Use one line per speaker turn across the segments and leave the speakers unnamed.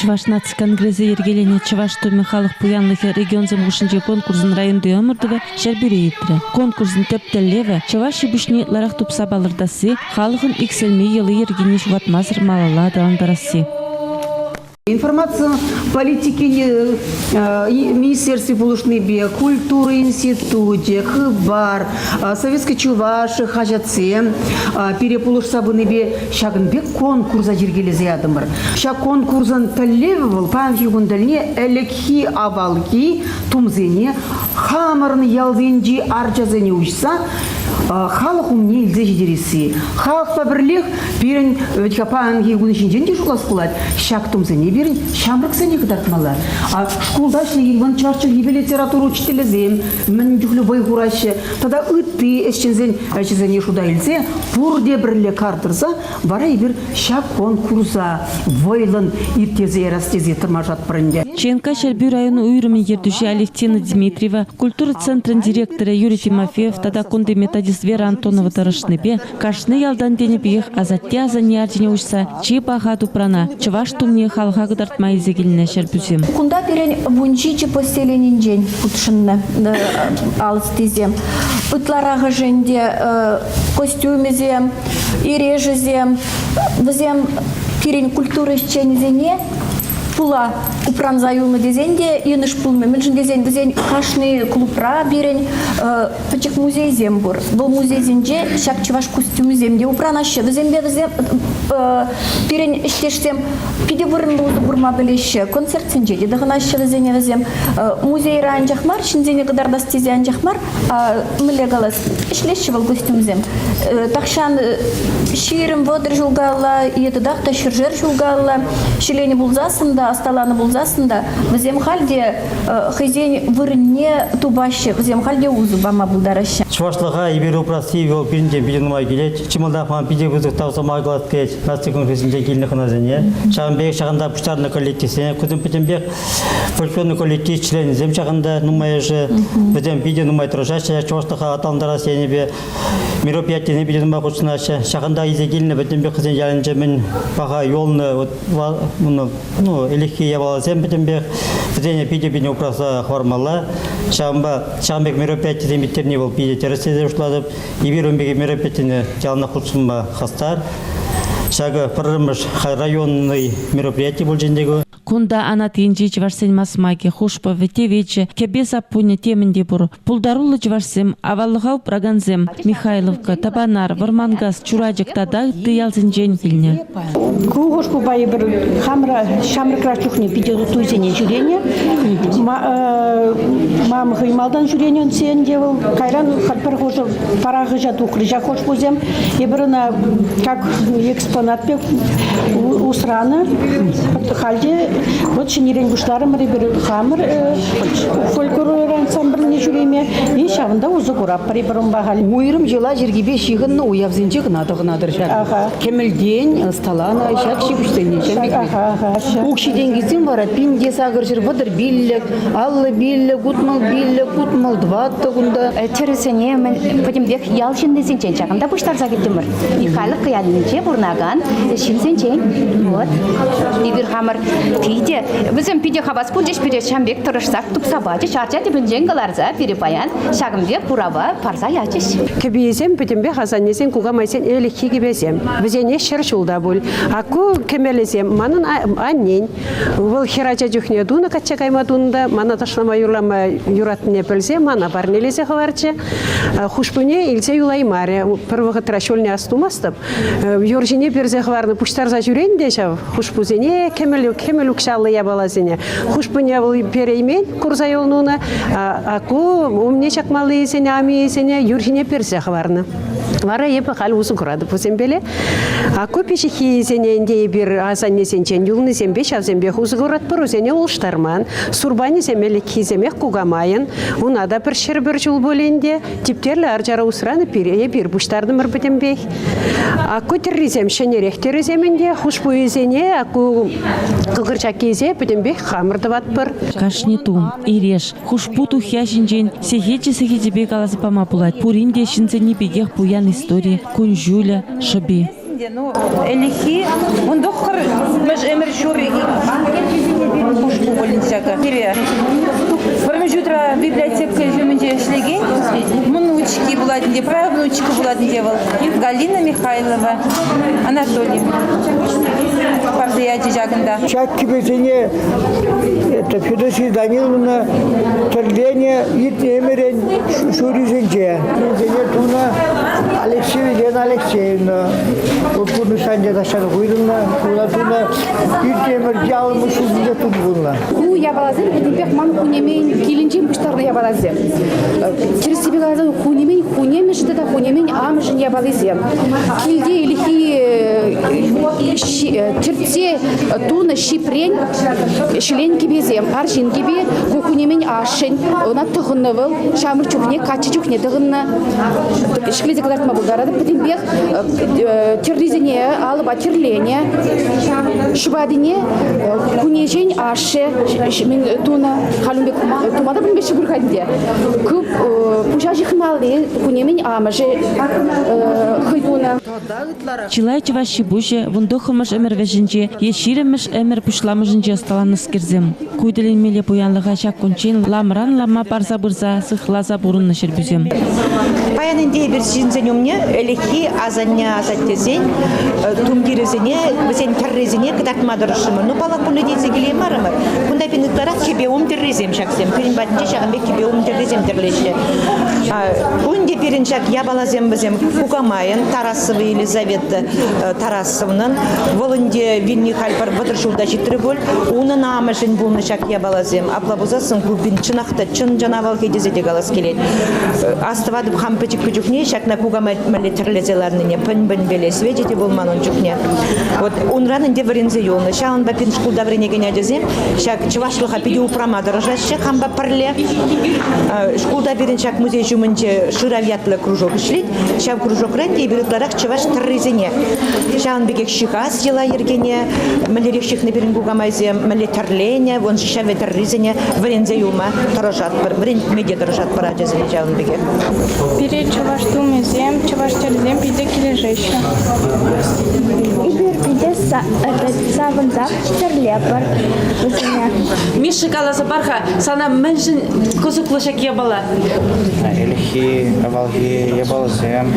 Чуваш наци конгрессе ергелене Чуваш Томи халық буянлығы регион земгушинче конкурсын районды өмірдігі шәрбері еттірі. Конкурсын төптеллеве Чуваш ебушни ларақ тупса балырдасы халықын икселме елы ергене шуатмазыр малала даландарасы.
Информация политики Министерства Булушныбе, культуры институте, Хыбар, Советской Чуваши, Хажаце, Перепулуш Сабыныбе, шагынбек конкурса жергелезе ядымыр. Шаг конкурсан талевывал, панфигун дальне, элекхи авалки, тумзене, хамырны ялзенжи арчазене учса, халық умне илзе жидересі. Халықта бірлік берін өткапанги гунышын шулас қылады. Шак тумзене берін шамрық сәне қыдартмалар. Школдашны елван чарчыл ебе литературу учителезем, мен жүхлі бой құрашы. Тада үтті әшчензен әшчензене шуда илзе, бұрде бірлі картырса, бара ебір шак конкурса войлын иртезе ерастезе тұрмажат бірінде.
Ченка Шерби району уйрыми ердуши Алевтина Дмитриева, культура центрын директоры Юрий Тимофеев, тада кунды методист Вера Антонова тарышныбе, кашны ялдан денебех азатте азани ардене учса, чи багаду прана, Чуваш тумне халха гыдартма изегиліне шербюзем.
Кунда берен вунчичи постеленин день утшынны алыс тезем. Ытларағы женде костюмезем, ирежезем, візем перен культуры исченезене, пула упран заюлны дезенде, иныш пулме, меншін дезен, дезен қашны клубра берен, пачек музей зембур. Бұл музей зенде, шак Чуваш костюмы земде упран ашы. Візембе берен іштешсем, пиде бұрын бұлды бұрма білеші, концерт зенде, дедіғын ашы візене візем. Музей райын жақмар, шинзене қыдардас тезен жақмар, мүлі қалас, ішлеші бұл костюм зем. Тақшан шиірім водыр жылғалла, етідақ та шыржыр жылғалла, шилені бұлзасында, асталаны бұлзасында, візем халде хызен вырынне тубашы, візем халде ұзу бама бұлдарашы.
Чувашлыға еберу прасивел бірінде білінімай келет, чымылдақман біде бұзық таусамай қалат келет, настыкын көзінде келіні қыназыне. Шағынбек шағында пұштарыны коллективсене, күзім пітімбек фольклорны коллектив член зем шағында нұмайыжы, бізем біде нұмай тұрышашы, чувашлыға аталындара сенебе, мероприятияны біде нұмай құтсынашы, шағында изе келіні бітімбек қызен жалынжы мен баға елны элехи ябаласем бітімбек, бізене біде упраса хвармала, шағынбек мероприятияны біттеріне бол біде тереседе ұшладып, ебер өмбеге мероприятияны жалына құтсынба қастар, шағы пырымыш районный мероприятие бұл жендегі.
Кунда ана тинжи чварсен масмайки хушпа ветевече кебеса пуня темінде бұр. Пулдарулы чварсем, авалығау праганзем, Михайловка, Табанар, Вармангас, Чураджик тада тыялзен жен біліне.
Кругошку бай бір шамры крашлухне пидеду туйзене жүрене. Мамы хаймалдан жүрене сен девыл. Кайран харпар хожа парағы жату крыжа хош бозем. Ебіріна как экспонат пек усраны. Халде вот шинерен гушларым ребер хамыр фольклор ансамбліне жүреме. И шавында узы құрап реберім бағал.
Уйрым жела жергебе шиғынны уявзенче ғынадығынадыр жар. Кемелден, сталана, шак шипуштен нечен. Укшиден кезен барат, пинде сағыр жыр вадыр биллік, аллы биллік, утмал биллік, утмал дватты ғында.
Тересене, мен Вадимбек ялшын десенчен чағында бұштар загеттімір. Михайлов қиялынынче бұрнаған, шинсенчен. Вот. Егер хамыр Иде, bizim pide havas bu jeş pide şambek tırışsak tupsaba jeş arjat bünjen galarza piripayan şagımbe kuraba parsa yaçış.
Кебезем битембе хазаннесен кугамайсен элихи гибезем. Бизене шершулда бул. Аку кемелезем манын аннен. Вол хирача жухне дуна кача каймадунда мана ташлама юрлама юратне пелзе мана барнелезе хаварча. Хушпуне илзе юлаймаре. Первого трашольне астумастып. Юржине берзе хварны пуштарза жүренде жав. Хушпузене кемелюк шаллы ябалазене. Хушпуне вол переймен курза юлнуна. Аку умне чакмалы есене ами есене юржине перзе хварны. Вара епа хал усу курады пусембеле. Аку пешихи сененде бир асанне сенчен юлны сембе шавзембе хузу курат порузене улштарман. Сурбани семеле киземех кугамайын. Унада бір шер бір жул боленде. Типтерлі аржара усраны пирее бир буштарды мырбытембех. Аку терризем шенерек терриземенде хушпу изене аку кыгырчак кезе бітембех хамырды ватпыр.
Кашниту, иреш, хушпуту хяшинжен, сехечи сехечебе каласы пама пулать. Пуринде шинцени бегех пуян истории, кунжуля, шаби.
Элихи, он доктор, мы же эмер жюри, хушпу болинчака. Тебе, промежутра библиотека жюменде шлеген, внучки буладинде, правнучка буладинде был, Галина Михайлова, Анатолий. Партия жагында.
Чак кибетине, это Федосия Даниловна, Тердения, Итемерен, Шуризенче, Туна, Алексеевна Алексеевна, Курну Санджа Дашар Гуйдовна, Туна, Итемер Джалму Шузинче Тунбунна.
Я балазем, это ман кунемень, килинчим пуштарны я балазем. Через себя балазем кунемень, что это кунемень, амжин я балазем. Кильде или Терце туна шипрень шлен кибезем аршин кибе кукунемень ашен она тыгыннывыл шамыр чухне качы чухне тыгынна шклезе кадартма булгарады путинбех терризене алыба терление шубадине кунежень аше мен туна халумбек тумада билбеш шугурхадде кып пушажи хмалды кунемень амаже хыйдуна
Чилайчева шибуже, вундохымыш эмер вежинче, еширемыш эмер пушламыжинче сталаныс кирзем. Куйделенмеле буянлыға шак кончен, ламран лама парса бұрза, сыхлаза бурынны шербюзем.
Паянынде бір жинзенемне, элехи азанне азаттезен, тумдирезене, бізен террезене кыдартма дұрышымы. Ну, бала күні дейзе келе марымыр. Күнда пенуттара кебе омдеррезем шақсем. Күнін бәтінче шағынбек кебе омдеррезем терлеші. Күнде перінчак ябалазем бізем кугамайын, Тарасовы Елизавета Тарасовнын, волынде вильни хальпар ватыршулда життірі бол, оның амышын болны шак ябалазем. Аплабузасын күбін чынақта, чын жанавал кедезеде қалас келет. Астывадып хампычық күжікне, шакна кугамай мәлі тірлезеларныне пін-бін белес ведеті болманын жүкне. Вот унранын варензе елны. Шағын бапин шкулда вренеген әдезем, шак чывашлыға пиде упрама дырыжашы, хамба парле. Шкулда берін шак музей жүмінде шыравятлы кружок ішлет, шак кружок рәнде, берітларақ чываш тіррезене. Шағын бекек шиғаз ела ергене, мәлерек шиқны берін кугамайзем, мәле тірлене, вон шаве тіррезене врензе елма дырыжат бір, врен меде дырыжат бір әдезене шағын бекек.
Перед чываш тумезем, чываш терзем, пиде кележеші.
Савынзақ терлепар.
Миша каласа барха, сана меншін көсіклышак ебала.
Элихи, авалхи, ебалызем,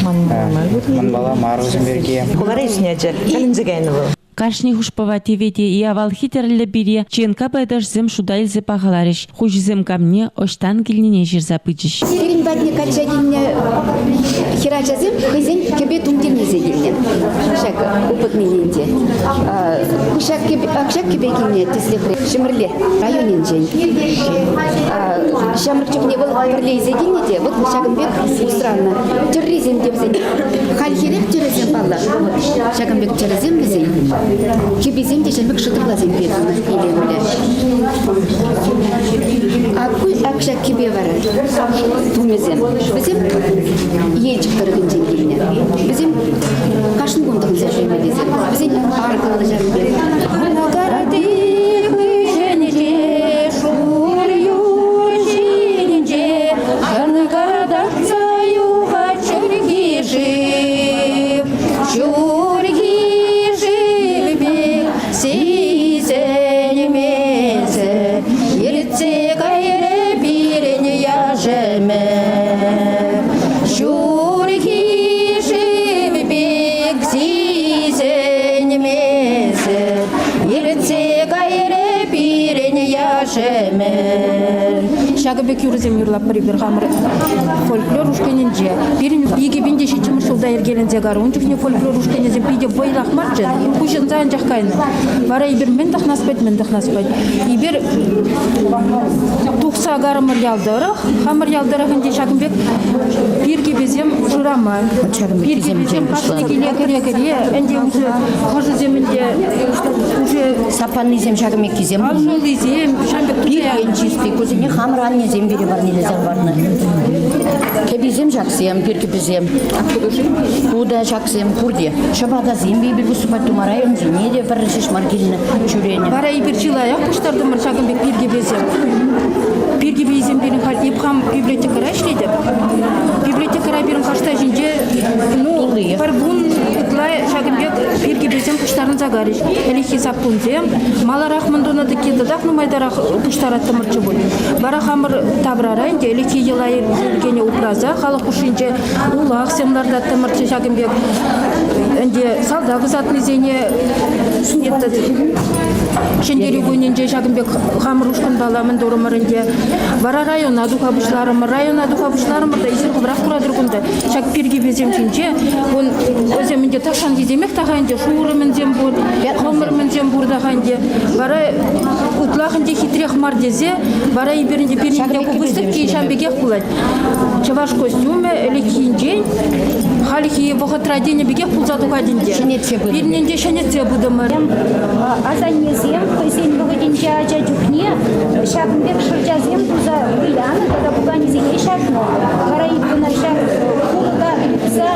манбала марузем берге.
Кулара исінеде, калинзегайны был.
Кашни хушпава тевете и авал хитерлі бире, ченка байдашзем шудайлзе пағаларыш. Хужзем камне оштан келнене жер запычыш.
Сирин бадне качагинне хирачазем, хызен кебе тумтельнезе келнен. Шак опытный ленде. Акшак кебе келне теслехре. Шымырле районен жен. Шамрыкчык не был бірлейзе келнеде, вот Шагымбек странно. Террезем депзен. Хальхерек террезем балла. Шагымбек террезем безен. Кебезем де жәмік шытырлазем бердіні елемілі. Акшак кебе бары тумезем. Бізем елчік тұрғын жеңгеліне. Бізем қашын қондығын зәжемелезем. Бізем арқылы жарым Size
бек юрзем юрлап бир хамыр фольклор ушкенинже. Бирин биге бинде шичим шулда ергелензе гар. Унчукне фольклор ушкенинже биде бойлак марчы. Кушын зан жаккайны. Бара ибир мен дахнаспайт. Ибир тухса гарымыр ялдырых. Хамыр ялдырыгынде Шагымбек бирге безем журама. Бирге безем кашны келе. Энде уже хожу земинде уже
сапанный зем Шагымбек кизем.
Алжулы зем Шагымбек
бирген чистый. Кузене хамранне зем бире бар нелезер барны. Кебезем жаксем, бирге безем. Куда жаксем пурде. Шабада зем бибир выступать тумарай он зенеде барышиш маргильны чурени.
Бара ибир чилая куштардым Шагымбек бирге безем. Бирге безем бирин хал ипхам библиотекара иштейди. Библиотекара бирин кашта жинже ну барбун утлай Шагымбек бирге безем куштарын загариш. Эле хисап кунзем маларак мындуна дикеде дак ну майдарак куштарат тымырчы бул. Бара хамыр табрара инде эле кийылай келгене упраза халык кушинже улак семларда тымырчы Шагымбек инде салда кызатны зене Шендери гөненже Шагымбек хамыр ушкан баламын дорумарынде бара района духабышларым да изер кубрак турадыр күндө Шаг пирге безем чинче он өземинде ташан диземек тагайынде шуурымын зем бул комырмын зем бурдагайынде бара утлагынде хитрех мар дезе бара иберинде биринде выставки Шамбегех булат чаваш костюме эле кийинже халихи вохотрадене бегех пулза дукадинде биринде шанетсе будымыр
азанезем көсен бүгінже ажа жүхне Шагымбек шыржазем туза выяны тогда бугани зене шагно караибына шаг курда за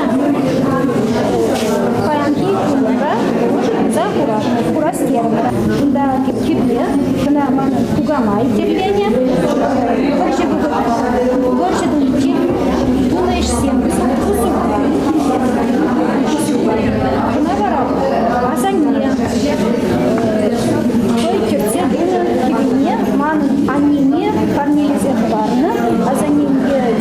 паянки курда за кура стерва да кипне кына мана тугамай терпение больше думки думаешь всем кына бара азанне Аниме парнелизе барны, а за ним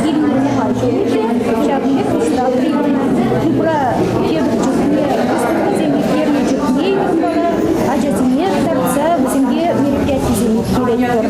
дивные мальчики, Шагымбек устал примерно. Кубра первичекне, выступаземе первичекне, а жатине торца выземге мероприятие келетор.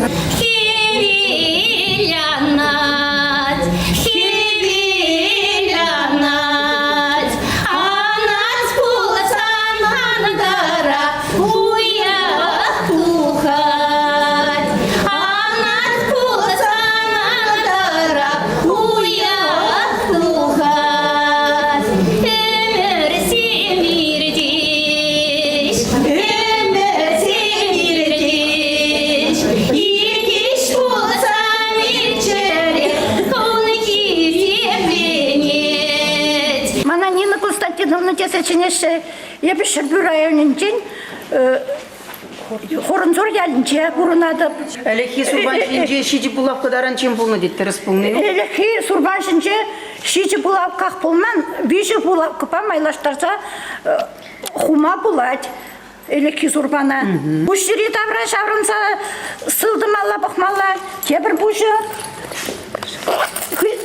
Я бешербю районинчен хорунзор ялинче курунадып.
Элехи сурбаншинче шичи булав кадаран чем полны детте располнил.
Элехи сурбаншинче шичи булав как полнан биши булав купа майлаштарса хума булать. Элехи сурбана. Бушери табра шаврынса сылдымалла бахмалла. Тебір бушы.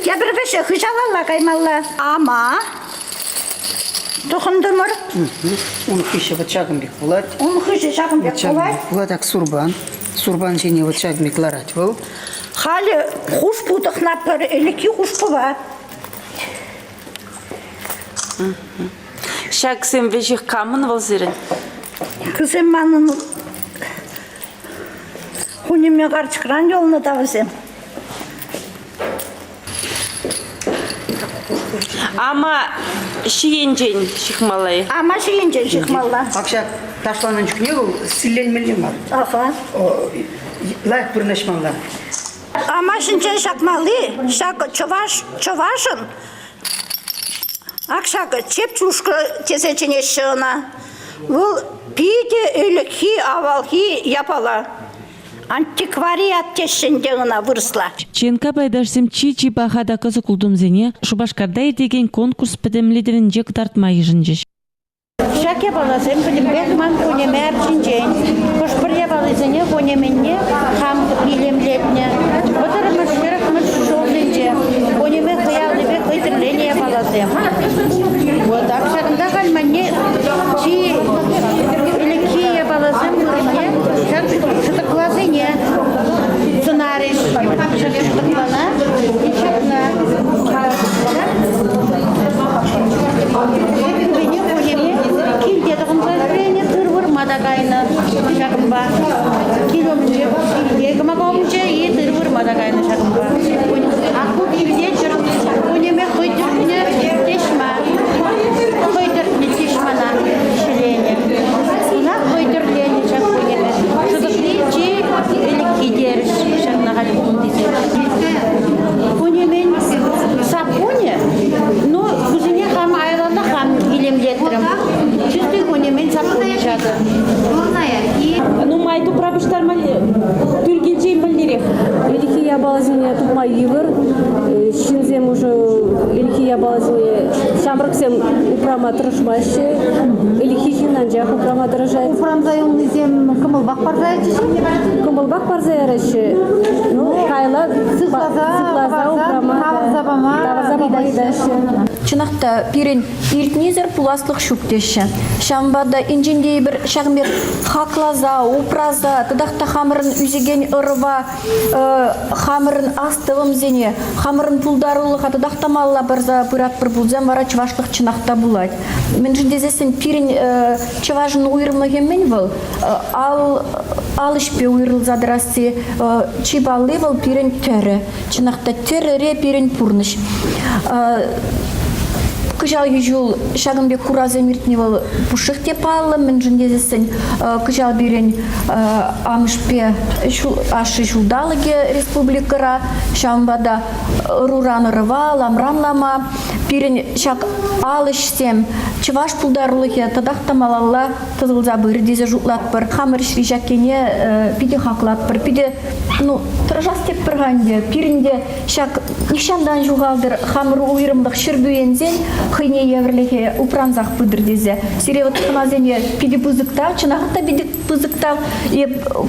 Тебір беші хышалалла каймалла. Ама Тухындымыр.
Унхише вот Шагымбек булат.
Унхише Шагымбек булат.
Булат ак сурбан. Сурбан жине вот Шагымбек ларать был.
Хали хуш путахнап элеки хуш пува.
Шагсем вежих камын волзирен.
Кызем манын хуниме гарчкран жолуна тавысем.
Ама шиенжен шихмалай.
Ама шиенжен шихмалла.
Акша ташланын жүкне бұл силленмелі бар.
Аха.
Лайк бірнешмалар.
Ама шинчен шакмалы, шак чувашын. Акшак чеп чушка тесечене шына. Бұл пиде өліки авалки япала. Антиквариат тешіндегіна вырысла.
Ченка байдашсем чичи бахада кызы кулдумзене Шубашкарда деген конкурс педемлидерин жек тартмай жынжеш.
Шаке баласем білімбек ман көнемер чинжен. Кошпыря баласене көнеменне хам билемлетне. Отырымыз шырықмыз шолденже. Көнеме қиялдыбек қытырлене баласем. Вот ақшағында қалманне чи ілекие баласем көнеме шытықлазыне. Сценарий.
ивер, шинзем уже эльхи ябалазы, шамрыксем упрама тырышмаще, эльхи шинанжах упрама тырышай.
Упрамзайымызем кымылбак барзайчы.
Кымылбак барзайрышы. Ну, кайла сыклаза упрама. Тавазабама идаши.
Чынақта пирен иртнезер пуласлық шуктеші. Шамбада инжендей бір шағымбер хаклаза, упраза, тыдақта хамырын үзеген ұрыва, хамырын астығым зене, хамырын пулдарулыға тыдақта малла барза пырат бір бұлзен вара чывашлық чынақта бұлад. Мен жіндезесін пирен чыважын уйрымлыген мен бұл, ал ішпе уйрылзадырасы чибалы бұл пирен түрі. Чынақта түрі пирен пурныш. Кыжал южул шагымбек куразы миртневал пушых тепалы, мен жіндезесін кыжал берен амышпе ашы жулдалыге республикара, шамбада руран рыва, ламранлама, пирен шак алышсем, чываш пулдарлыге тадақтамалалла тызылза быр дезе жутлат бір, хамыр шри жакене пиде хаклат бір, пиде тыржас теп бірғанде, пиренде шак нишандан жуғалдыр, хамыр уйрымдық шырбуензен, хыйне еврлехе упранзах пыдырдезе. Сиреват ханазене пиди пызыктав, чынағытта биди пызыктав,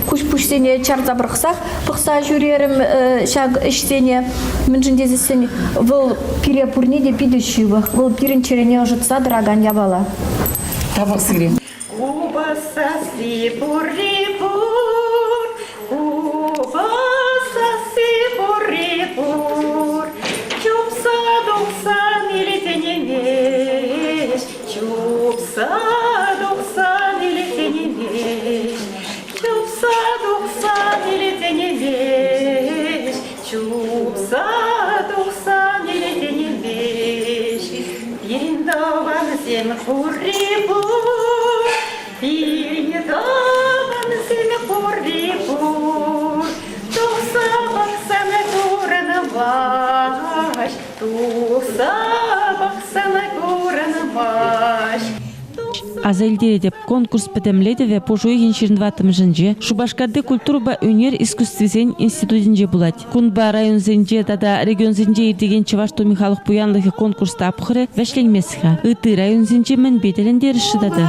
куш-пушсене чарза бұрқсақ, пықса жүрерім шаг ішсене, мінжіндезесен выл пире пурнеде пиди шывық, выл пирен черене ұжытса дыраган ябала.
Табақ сире.
Азайлдере деп конкурс бітімледі ве пожуеген 22 жынже Шубашкарды культура өнер искусствизен институтинже булать. Кунба район зенже тада регион зенже ирдеген Чевашто Михайлов Буянлығы конкурста апқыры вәшленмесіға. Ыты район зенже мен бетелендері шыдады.